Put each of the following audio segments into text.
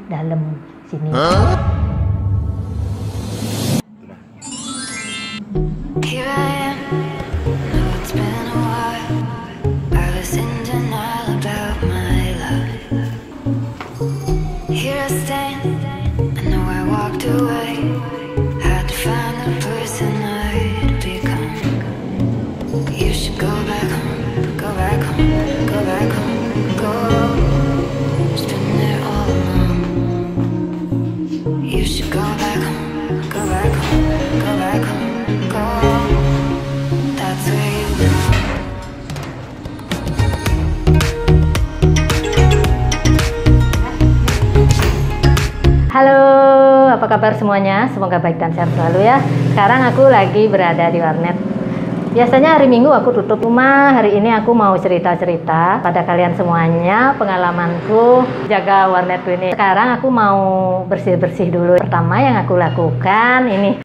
dalam sini. Here I am, know it's been a while. I was in denial about my life. Here I stand, I know I walked away. Had to find the person I'd become. You should go back home, go back home, go back home, go. It's been there all along. You should go back home, go back home, go back home, go. That's where you belong. Halo, apa kabar semuanya? Semoga baik dan sehat selalu ya. Sekarang aku lagi berada di warnet. Biasanya hari Minggu aku tutup rumah. Hari ini aku mau cerita-cerita pada kalian semuanya pengalamanku jaga warnetku ini. Sekarang aku mau bersih-bersih dulu. Pertama yang aku lakukan ini.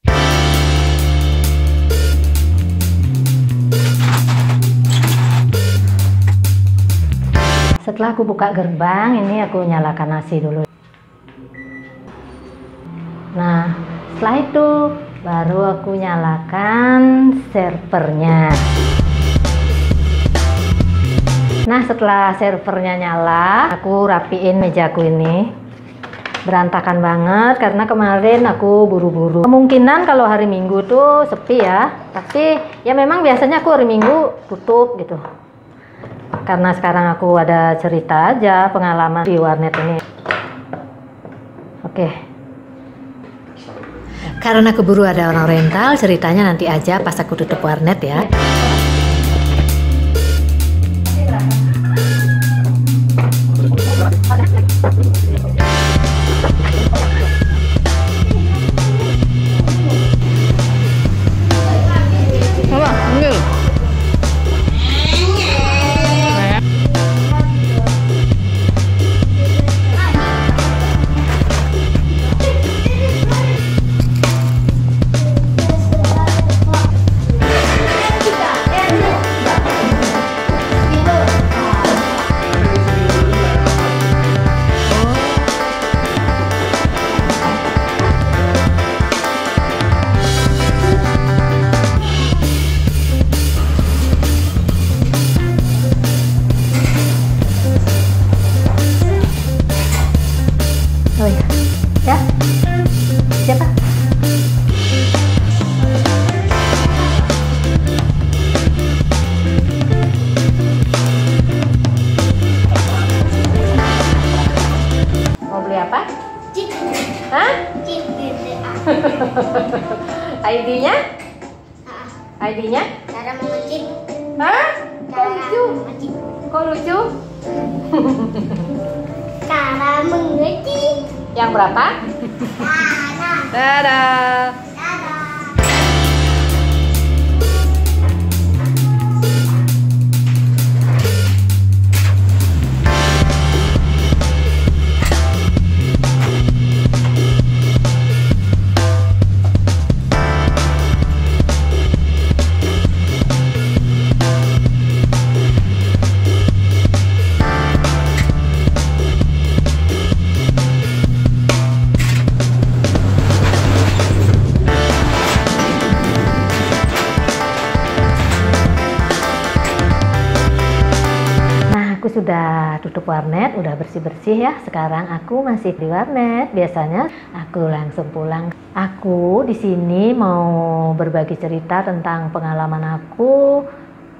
Setelah aku buka gerbang, ini aku nyalakan AC dulu. Nah, setelah itu baru aku nyalakan servernya. Nah, setelah servernya nyala, aku rapiin mejaku ini. Berantakan banget karena kemarin aku buru-buru. Kemungkinan kalau hari Minggu tuh sepi ya, tapi ya memang biasanya aku hari Minggu tutup gitu. Karena sekarang aku ada cerita aja pengalaman di warnet ini. Oke. Karena keburu ada orang rental, ceritanya nanti aja pas aku tutup warnet ya. Oh ya, ya, siapa? Mau beli apa? Chip. Hah? Chip BCA. ID-nya? ID-nya? Cara mengecip. Hah? Kok lucu? Mengecip. Kok lucu? Cara mengecip. Yang berapa? Dadah. Dadah. Dadah. Aku sudah tutup warnet, udah bersih-bersih ya. Sekarang aku masih di warnet. Biasanya aku langsung pulang. Aku di sini mau berbagi cerita tentang pengalaman aku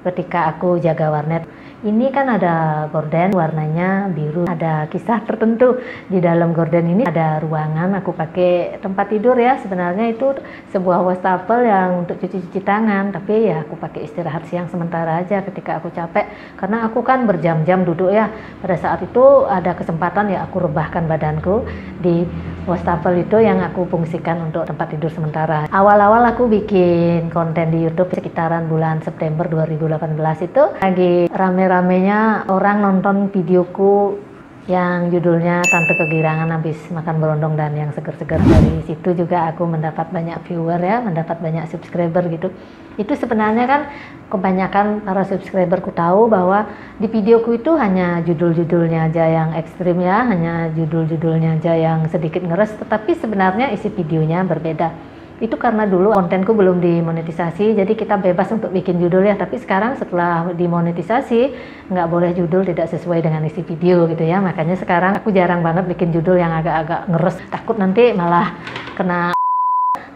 ketika aku jaga warnet. Ini kan ada gorden warnanya biru. Ada kisah tertentu di dalam gorden ini. Ada ruangan aku pakai tempat tidur ya. Sebenarnya itu sebuah wastafel yang untuk cuci-cuci tangan. Tapi ya aku pakai istirahat siang sementara aja ketika aku capek. Karena aku kan berjam-jam duduk ya. Pada saat itu ada kesempatan ya aku rebahkan badanku di wastafel itu yang aku fungsikan untuk tempat tidur sementara. Awal-awal aku bikin konten di YouTube sekitaran bulan September 2018 itu lagi rame-ramenya orang nonton videoku yang judulnya Tante Kegirangan Habis Makan Berondong dan yang seger-seger. Dari situ juga aku mendapat banyak viewer ya, mendapat banyak subscriber gitu. Itu sebenarnya kan kebanyakan para subscriberku tahu bahwa di videoku itu hanya judul-judulnya aja yang ekstrim ya, hanya judul-judulnya aja yang sedikit ngeres, tetapi sebenarnya isi videonya berbeda. Itu karena dulu kontenku belum dimonetisasi, jadi kita bebas untuk bikin judul ya. Tapi sekarang setelah dimonetisasi, nggak boleh judul tidak sesuai dengan isi video gitu ya. Makanya sekarang aku jarang banget bikin judul yang agak-agak ngeres, takut nanti malah kena.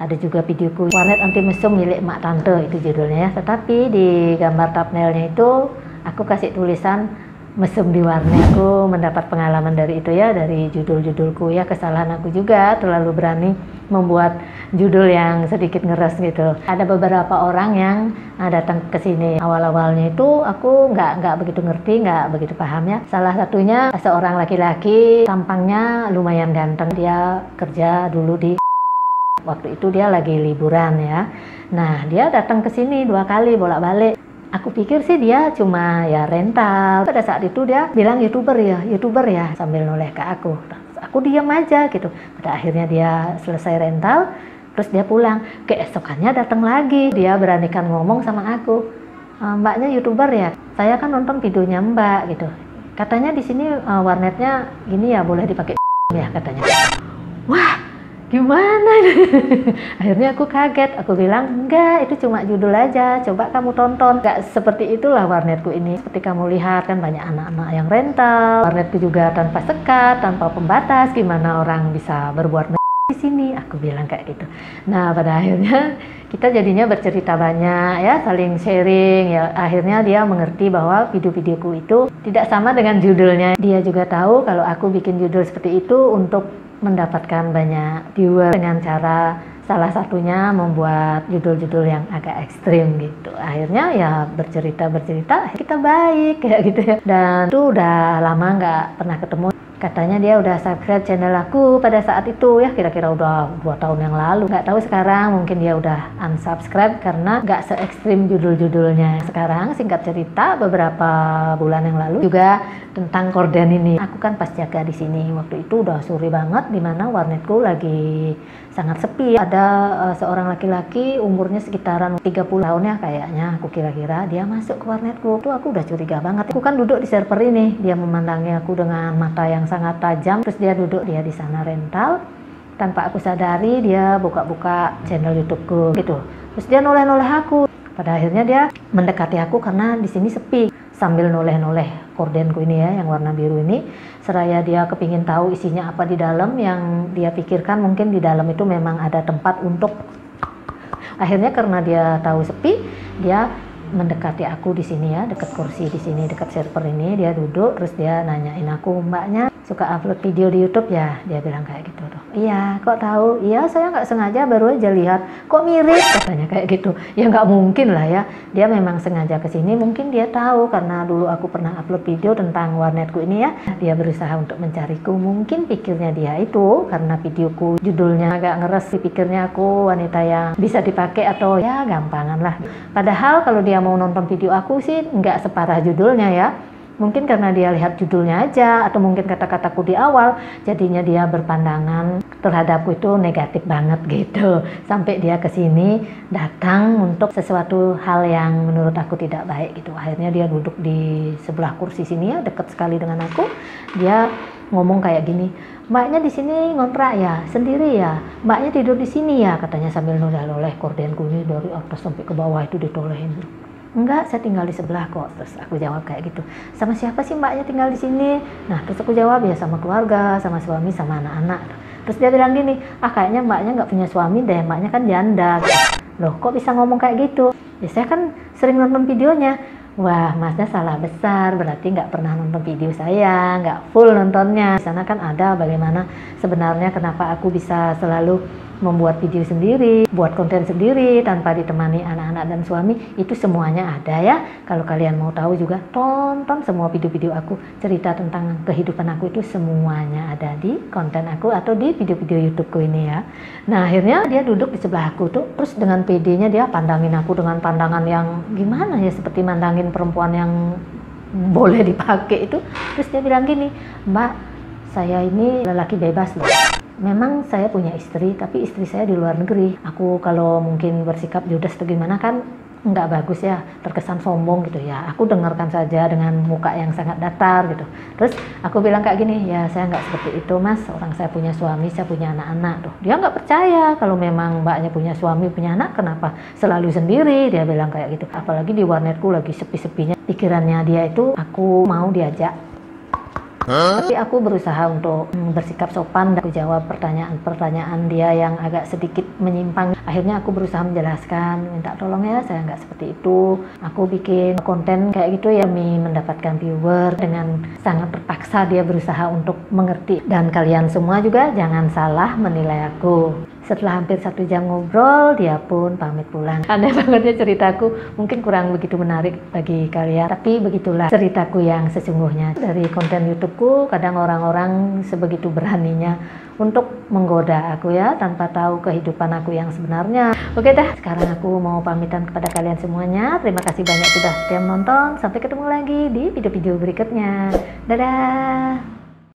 Ada juga videoku warnet anti mesum milik emak tante, itu judulnya ya. Tetapi di gambar thumbnailnya itu aku kasih tulisan mesum di warnet. Aku mendapat pengalaman dari itu ya, dari judul-judulku ya. Kesalahan aku juga terlalu berani membuat judul yang sedikit ngeres gitu. Ada beberapa orang yang datang ke sini. Awal-awalnya itu aku nggak begitu ngerti, nggak begitu paham ya. Salah satunya seorang laki-laki, tampangnya lumayan ganteng. Dia kerja dulu di waktu itu dia lagi liburan ya. Nah, dia datang ke sini 2 kali bolak-balik. Aku pikir sih dia cuma ya rental. Pada saat itu dia bilang YouTuber ya, sambil noleh ke aku. Aku diam aja gitu. Pada akhirnya dia selesai rental, terus dia pulang. Keesokannya datang lagi. Dia beranikan ngomong sama aku, "Mbaknya YouTuber ya? Saya kan nonton videonya Mbak gitu. Katanya di sini warnetnya gini ya, boleh dipakai ya katanya." Wah, gimana? Akhirnya aku kaget. Aku bilang, "Enggak, itu cuma judul aja. Coba kamu tonton." Enggak seperti itulah warnetku ini. Seperti kamu lihat kan banyak anak-anak yang rental. Warnetku juga tanpa sekat, tanpa pembatas. Gimana orang bisa berbuat di sini? Aku bilang kayak gitu. Nah, pada akhirnya kita jadinya bercerita banyak ya, saling sharing ya. Akhirnya dia mengerti bahwa video-videoku itu tidak sama dengan judulnya. Dia juga tahu kalau aku bikin judul seperti itu untuk mendapatkan banyak viewer dengan cara salah satunya membuat judul-judul yang agak ekstrim gitu. Akhirnya ya bercerita kita baik kayak gitu ya. Dan itu udah lama nggak pernah ketemu. Katanya dia udah subscribe channel aku pada saat itu ya, kira-kira udah 2 tahun yang lalu. Nggak tahu sekarang, mungkin dia udah unsubscribe karena nggak se ekstrim judul-judulnya. Sekarang singkat cerita beberapa bulan yang lalu juga tentang korden ini. Aku kan pas jaga di sini waktu itu udah sore banget, dimana warnetku lagi sangat sepi. Ada seorang laki-laki umurnya sekitaran 30 tahun ya kayaknya, aku kira-kira dia masuk ke warnetku. Itu aku udah curiga banget. Aku kan duduk di server ini, dia memandangi aku dengan mata yang sangat tajam. Terus dia duduk, dia di sana rental. Tanpa aku sadari dia buka-buka channel YouTubeku gitu. Terus dia noleh-noleh aku. Pada akhirnya dia mendekati aku karena di sini sepi, sambil noleh-noleh kordenku ini ya, yang warna biru ini. Seraya dia kepingin tahu isinya apa di dalam, yang dia pikirkan mungkin di dalam itu memang ada tempat untuk. Akhirnya karena dia tahu sepi, dia mendekati aku di sini ya, dekat kursi di sini, dekat server ini. Dia duduk, terus dia nanyain aku, "Mbaknya suka upload video di YouTube ya?" Dia bilang kayak gitu tuh. "Iya, kok tahu?" "Iya, saya nggak sengaja, baru aja lihat." "Kok mirip?" katanya kayak gitu. Ya nggak mungkin lah ya, dia memang sengaja ke sini. Mungkin dia tahu karena dulu aku pernah upload video tentang warnetku ini ya. Dia berusaha untuk mencariku. Mungkin pikirnya dia itu karena videoku judulnya agak ngeres, pikirnya aku wanita yang bisa dipakai atau ya gampangan lah. Padahal kalau dia mau nonton video aku sih nggak separah judulnya ya. Mungkin karena dia lihat judulnya aja, atau mungkin kata-kataku di awal, jadinya dia berpandangan terhadapku itu negatif banget gitu. Sampai dia ke sini datang untuk sesuatu hal yang menurut aku tidak baik gitu. Akhirnya dia duduk di sebelah kursi sini ya, dekat sekali dengan aku. Dia ngomong kayak gini, "Mbaknya di sini ngontrak ya, sendiri ya? Mbaknya tidur di sini ya?" katanya sambil noleh-noleh kordenku ini dari atas sampai ke bawah itu ditolehin. "Enggak, saya tinggal di sebelah kok." Terus aku jawab kayak gitu, "Sama siapa sih mbaknya tinggal di sini?" Nah, terus aku jawab, "Ya sama keluarga, sama suami, sama anak-anak." Terus dia bilang gini, "Kayaknya mbaknya nggak punya suami deh, mbaknya kan janda." "Loh, kok bisa ngomong kayak gitu?" "Ya saya kan sering nonton videonya." Wah, masnya salah besar, berarti nggak pernah nonton video saya, nggak full nontonnya. Di sana kan ada bagaimana sebenarnya kenapa aku bisa selalu membuat video sendiri, buat konten sendiri tanpa ditemani anak-anak dan suami. Itu semuanya ada ya. Kalau kalian mau tahu juga tonton semua video-video aku, cerita tentang kehidupan aku itu semuanya ada di konten aku atau di video-video YouTubeku ini ya. Nah, akhirnya dia duduk di sebelah aku tuh, terus dengan PD-nya dia pandangin aku dengan pandangan yang gimana ya, seperti mandangin perempuan yang boleh dipakai itu. Terus dia bilang gini, Mbak, saya ini lelaki bebas loh. Memang saya punya istri, tapi istri saya di luar negeri. Aku kalau mungkin bersikap judes atau gimana kan nggak bagus ya, terkesan sombong gitu ya. Aku dengarkan saja dengan muka yang sangat datar gitu. Terus aku bilang kayak gini, ya saya nggak seperti itu mas, orang saya punya suami, saya punya anak-anak tuh. Dia nggak percaya kalau memang mbaknya punya suami, punya anak, kenapa selalu sendiri, dia bilang kayak gitu. Apalagi di warnetku lagi sepi-sepinya, pikirannya dia itu aku mau diajak. Tapi aku berusaha untuk bersikap sopan dan aku jawab pertanyaan-pertanyaan dia yang agak sedikit menyimpang. Akhirnya aku berusaha menjelaskan, minta tolong ya, saya nggak seperti itu. Aku bikin konten kayak gitu ya demi mendapatkan viewer. Dengan sangat terpaksa dia berusaha untuk mengerti. Dan kalian semua juga jangan salah menilai aku. Setelah hampir 1 jam ngobrol, dia pun pamit pulang. Aneh banget ya ceritaku, mungkin kurang begitu menarik bagi kalian, tapi begitulah ceritaku yang sesungguhnya. Dari konten YouTubeku, kadang orang-orang sebegitu beraninya untuk menggoda aku ya, tanpa tahu kehidupan aku yang sebenarnya. Oke dah, sekarang aku mau pamitan kepada kalian semuanya. Terima kasih banyak sudah setia menonton. Sampai ketemu lagi di video-video berikutnya. Dadah!